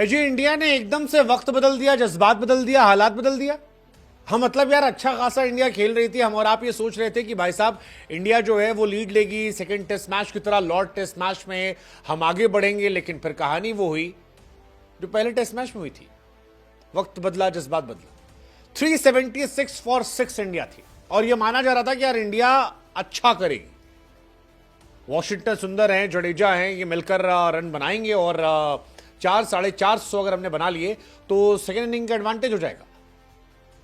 जी India ने एकदम से वक्त बदल दिया, जज्बात बदल दिया, हालात बदल दिया। हम मतलब यार अच्छा खासा इंडिया खेल रही थी, हम और आप ये सोच रहे थे कि भाई साहब इंडिया जो है वो लीड लेगी सेकंड टेस्ट मैच की तरह, लॉर्ड टेस्ट मैच में हम आगे बढ़ेंगे। लेकिन फिर कहानी वो हुई जो पहले टेस्ट मैच में हुई थी। वक्त बदला, जज्बात बदला। 376 फॉर 6 इंडिया थी और यह माना जा रहा था कि यार इंडिया अच्छा करेगी। वॉशिंगटन सुंदर हैं, जडेजा हैं, ये मिलकर रन बनाएंगे और 400-450 अगर हमने बना लिए तो सेकेंड इनिंग का एडवांटेज हो जाएगा।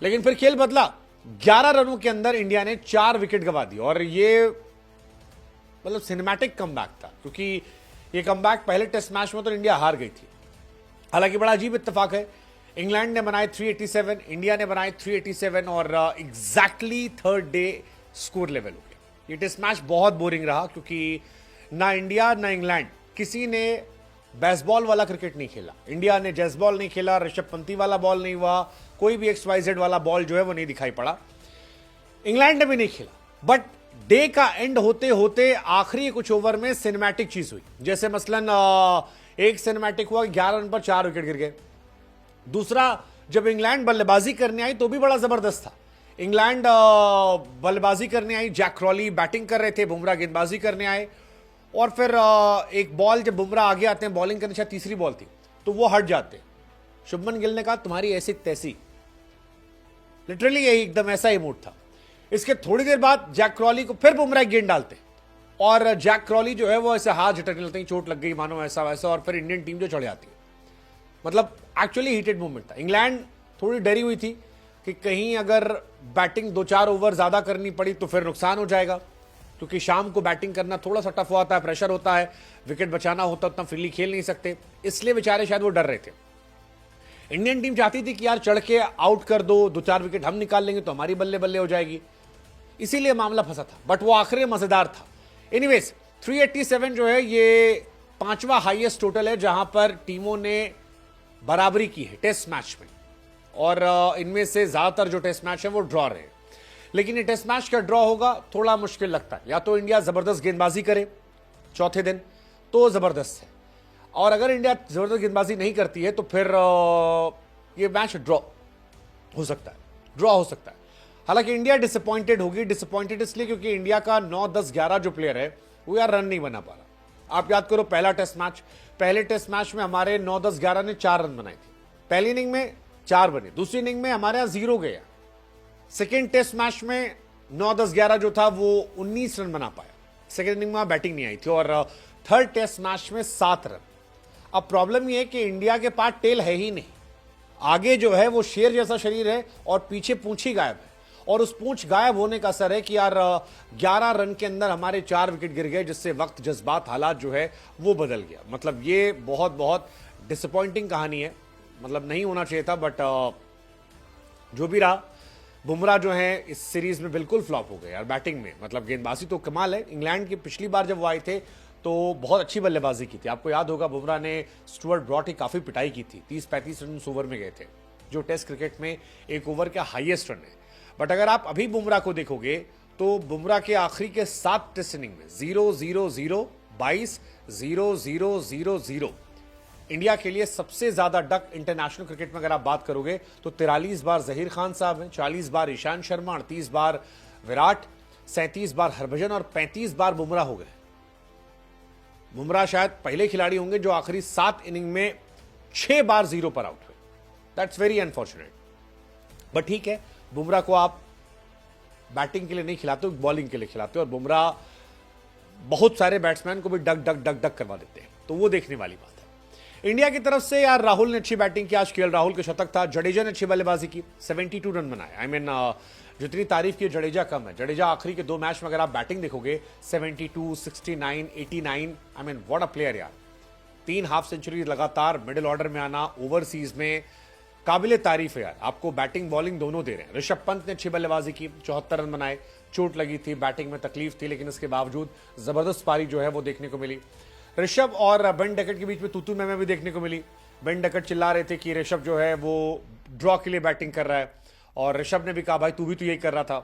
लेकिन फिर खेल बदला। 11 रनों के अंदर इंडिया ने 4 विकेट गंवा दी और ये मतलब सिनेमैटिक कमबैक था, क्योंकि ये कमबैक पहले टेस्ट मैच में तो इंडिया हार गई थी। हालांकि बड़ा अजीब इत्तेफाक है, इंग्लैंड ने बनाए 387, इंडिया ने बनाए 387 और exactly third day score level हो गया। ये टेस्ट मैच बहुत बोरिंग रहा क्योंकि ना इंडिया ना इंग्लैंड किसी ने बेसबॉल वाला क्रिकेट नहीं खेला। इंडिया ने जैसबॉल नहीं खेला, ऋषभ पंती वाला बॉल नहीं हुआ, कोई भी XYZ वाला बॉल जो है वो नहीं दिखाई पड़ा। इंग्लैंड ने भी नहीं खेला। बट डे का एंड होते होते आखिरी कुछ ओवर में सिनेमैटिक चीज हुई। जैसे मसलन एक सिनेमैटिक हुआ, 11 रन पर 4 विकेट गिर गए। दूसरा, जब इंग्लैंड बल्लेबाजी करने आई तो भी बड़ा जबरदस्त था। इंग्लैंड बल्लेबाजी करने आई, जैक क्रॉली बैटिंग कर रहे थे, बुमराह गेंदबाजी करने आए और फिर एक बॉल जब बुमराह आगे आते हैं बॉलिंग करने, शायद तीसरी बॉल थी, तो वो हट जाते। शुभमन गिल ने कहा तुम्हारी ऐसी तैसी, लिटरली यही एकदम ऐसा ही मूड था। इसके थोड़ी देर बाद जैक क्रॉली को फिर बुमराह गेंद डालते और जैक क्रॉली जो है वो ऐसे हाथ झटकने लगते हैं, चोट लग गई मानो ऐसा वैसा, और फिर इंडियन टीम जो चढ़ जाती है। मतलब एक्चुअली हीटेड मूवमेंट था। इंग्लैंड थोड़ी डरी हुई थी कि कहीं अगर बैटिंग 2-4 ओवर ज्यादा करनी पड़ी तो फिर नुकसान हो जाएगा, क्योंकि शाम को बैटिंग करना थोड़ा सा टफ होता है, प्रेशर होता है, विकेट बचाना होता है, उतना फ्रीली खेल नहीं सकते। इसलिए बेचारे शायद वो डर रहे थे। इंडियन टीम चाहती थी कि यार चढ़ के आउट कर दो, 2-4 विकेट हम निकाल लेंगे तो हमारी बल्ले बल्ले हो जाएगी, इसीलिए मामला फंसा था। बट वो आखिरी मजेदार था। एनीवेज 387 जो है ये 5वां हाईएस्ट टोटल है जहां पर टीमों ने बराबरी की है टेस्ट मैच में, और इनमें से ज्यादातर जो टेस्ट मैच है वो ड्रॉ रहे। लेकिन ये टेस्ट मैच का ड्रॉ होगा थोड़ा मुश्किल लगता है। या तो इंडिया जबरदस्त गेंदबाजी करे चौथे दिन तो जबरदस्त है, और अगर इंडिया जबरदस्त गेंदबाजी नहीं करती है तो फिर ये मैच ड्रॉ हो सकता है। हालांकि इंडिया डिसअपॉइंटेड होगी। डिसअपॉइंटेड इसलिए क्योंकि इंडिया का 9, 10, 11 जो प्लेयर है वो यार रन नहीं बना पा रहा। आप याद करो पहला टेस्ट मैच, पहले टेस्ट मैच में हमारे 9, 10, 11 ने 4 रन बनाए थे। पहली इनिंग में 4 बने, दूसरी इनिंग में हमारे यहां 0 गया। सेकेंड टेस्ट मैच में 9, 10, 11 जो था वो 19 रन बना पाया। सेकेंड इनिंग में बैटिंग नहीं आई थी। और थर्ड टेस्ट मैच में 7 रन। अब प्रॉब्लम यह है कि इंडिया के पास टेल है ही नहीं। आगे जो है वो शेर जैसा शरीर है और पीछे पूंछ ही गायब है, और उस पूंछ गायब होने का असर है कि यार 11 रन के अंदर हमारे 4 विकेट गिर गए, जिससे वक्त, जज्बात, हालात जो है वो बदल गया। मतलब ये बहुत बहुत डिसअपॉइंटिंग कहानी है। मतलब नहीं होना चाहिए था, बट जो भी रहा, बुमराह जो है इस सीरीज में बिल्कुल फ्लॉप हो गए यार बैटिंग में। मतलब गेंदबाजी तो कमाल है। इंग्लैंड की पिछली बार जब वो आए थे तो बहुत अच्छी बल्लेबाजी की थी। आपको याद होगा बुमराह ने स्टुअर्ट ब्रॉड की काफी पिटाई की थी। 30-35 रन ओवर में गए थे, जो टेस्ट क्रिकेट में एक ओवर का हाईएस्ट रन है। बट अगर आप अभी बुमराह को देखोगे तो बुमराह के आखिरी के 7 टेस्ट इनिंग में 0-0-0, 22, 0-0-0-0। इंडिया के लिए सबसे ज्यादा डक इंटरनेशनल क्रिकेट में अगर आप बात करोगे तो 43 बार जहीर खान साहब हैं, 40 बार ईशांत शर्मा, 38 बार विराट, 37 बार हरभजन और 35 बार बुमराह हो गए। बुमराह शायद पहले खिलाड़ी होंगे जो आखिरी 7 इनिंग में 6 बार 0 पर आउट हुए। That's very unfortunate. बट ठीक है, बुमराह को आप बैटिंग के लिए नहीं खिलाते, बॉलिंग के लिए खिलाते, और बुमराह बहुत सारे बैट्समैन को भी डक डक डक डक करवा देते हैं, तो वो देखने वाली बात है। इंडिया की तरफ से यार राहुल ने अच्छी बैटिंग की। आज केएल राहुल के शतक था। जडेजा ने अच्छी बल्लेबाजी की, 72 रन बनाए। आई मीन जितनी तारीफ की जडेजा कम है। जडेजा आखिरी के 2 मैच में अगर आप बैटिंग देखोगे 72, 69, 89, आई मीन व्हाट अ प्लेयर यार। 3 हाफ सेंचुरी लगातार, मिडिल ऑर्डर में आना, ओवरसीज में, काबिले तारीफ है यार। आपको बैटिंग बॉलिंग दोनों दे रहे हैं। ऋषभ पंत ने अच्छी बल्लेबाजी की, 74 रन बनाए। चोट लगी थी, बैटिंग में तकलीफ थी, लेकिन इसके बावजूद जबरदस्त पारी जो है वो देखने को मिली। ऋषभ और बेन डकट के बीच में तूतू में भी देखने को मिली। बेन डकट चिल्ला रहे थे कि ऋषभ जो है वो ड्रॉ के लिए बैटिंग कर रहा है, और ऋषभ ने भी कहा भाई तू भी तो यही कर रहा था।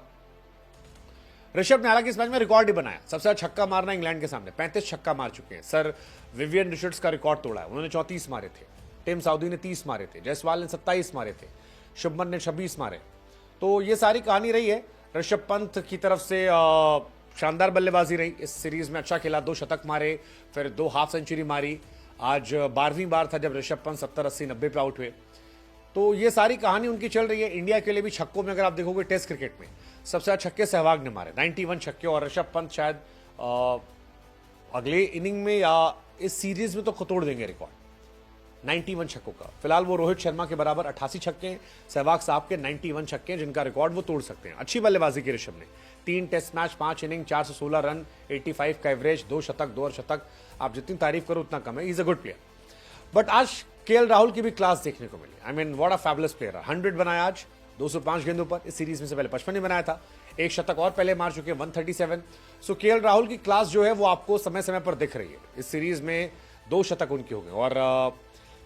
ऋषभ ने हालांकि इस मैच में रिकॉर्ड ही बनाया, सबसे ज्यादा छक्का मारना इंग्लैंड के सामने, 35 छक्का मार चुके हैं। सर विवियन रिचर्ड्स का रिकॉर्ड तोड़ा है, उन्होंने 34 मारे थे। टिम साउदी ने 30 मारे थे, जायसवाल ने 27 मारे थे, शुभमन ने 26 मारे। तो ये सारी कहानी रही है। ऋषभ पंत की तरफ से शानदार बल्लेबाजी रही इस सीरीज में, अच्छा खेला, 2 शतक मारे, फिर 2 हाफ सेंचुरी मारी। आज 12वीं बार था जब ऋषभ पंत 70, 80, 90 पे आउट हुए। तो ये सारी कहानी उनकी चल रही है। इंडिया के लिए भी छक्कों में अगर आप देखोगे टेस्ट क्रिकेट में सबसे ज्यादा छक्के सहवाग ने मारे, 91 छक्के, और ऋषभ पंत शायद अगले इनिंग में या इस सीरीज में तो तोड़ देंगे रिकॉर्ड 91 छक्कों का। फिलहाल वो रोहित शर्मा के बराबर 88 छक्के हैं, सहवाग साहब के 91 छक्के हैं, जिनका रिकॉर्ड वो तोड़ सकते हैं। अच्छी बल्लेबाजी की ऋषभ ने, 3 टेस्ट मैच, 5 इनिंग, 416 रन, 85 का एवरेज, 2 शतक, 2 अर्धशतक। आप जितनी तारीफ करो उतना कम है। Is a good player. But आज केएल राहुल की भी क्लास देखने को मिली। I mean what a fabulous player. 100 बनाया आज 205 गेंदों पर। इस सीरीज में से पहले 55 बनाया था, 1 शतक और पहले मार चुके, 137। सो केएल राहुल की क्लास जो है वो आपको समय समय पर दिख रही है। इस सीरीज में 2 शतक उनके हो गए, और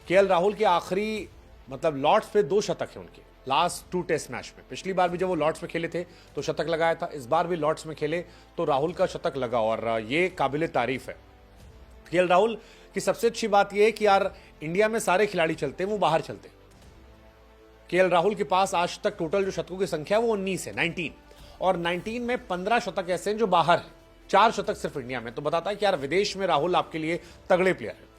केएल राहुल के आखिरी मतलब लॉर्ड्स पे 2 शतक है उनके लास्ट 2 टेस्ट मैच में। पिछली बार भी जब वो लॉर्ड्स में खेले थे तो शतक लगाया था, इस बार भी लॉर्ड्स में खेले तो राहुल का शतक लगा, और ये काबिले तारीफ है। केएल राहुल की सबसे अच्छी बात यह है कि यार इंडिया में सारे खिलाड़ी चलते हैं, वो बाहर चलते हैं। केएल राहुल के पास आज तक टोटल जो शतकों की संख्या है वो 19 है, 19, और 19 में 15 शतक ऐसे हैं जो बाहर हैं, 4 शतक सिर्फ इंडिया में। तो बताता है कि यार विदेश में राहुल आपके लिए तगड़े प्लेयर है।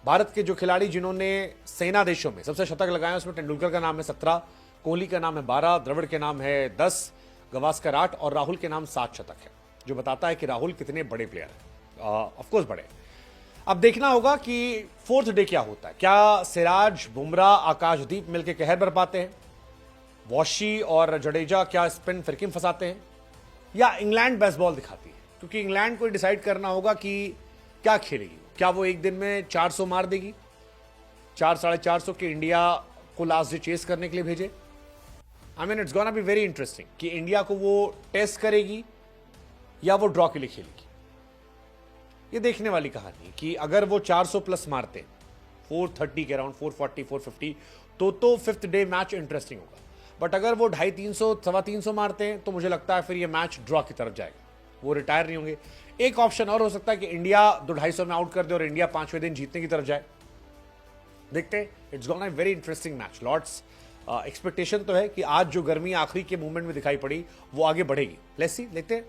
भारत के जो खिलाड़ी जिन्होंने सेना देशों में सबसे शतक लगाए उसमें तेंदुलकर का नाम है 17, कोहली का नाम है 12, द्रविड़ के नाम है 10, गवास्कर 8, और राहुल के नाम 7 शतक है, जो बताता है कि राहुल कितने बड़े प्लेयर हैं। ऑफकोर्स बड़े। अब देखना होगा कि 4th डे क्या होता है। क्या सिराज, बुमराह, आकाशदीप मिलकर कहर बरपाते हैं, वॉशी और जडेजा क्या स्पिन फिरकिम फंसाते हैं, या इंग्लैंड बेस्ट बॉल दिखाती है? क्योंकि इंग्लैंड को डिसाइड करना होगा कि क्या खेलेगी। क्या वो एक दिन में 400 मार देगी, 400-450 के इंडिया को लास्ट डे चेस करने के लिए भेजे? I mean it's gonna be very interesting कि इंडिया को वो टेस्ट करेगी या वो ड्रॉ के लिए खेलेगी। ये देखने वाली कहानी कि अगर वो 400 प्लस मारते 430 के अराउंड, 440, 450, तो 5th डे मैच इंटरेस्टिंग होगा। बट अगर वो 250, 350 मारते हैं तो मुझे लगता है फिर ये मैच ड्रॉ की तरफ जाएगा, वो रिटायर नहीं होंगे। एक ऑप्शन और हो सकता है कि इंडिया 250 में आउट कर दे और इंडिया 5वें दिन जीतने की तरफ जाए। देखते हैं, it's gonna very interesting match. Lord's expectation तो है कि आज जो गर्मी आखिरी के मूवमेंट में दिखाई पड़ी वो आगे बढ़ेगी। लेट्स सी, देखते हैं।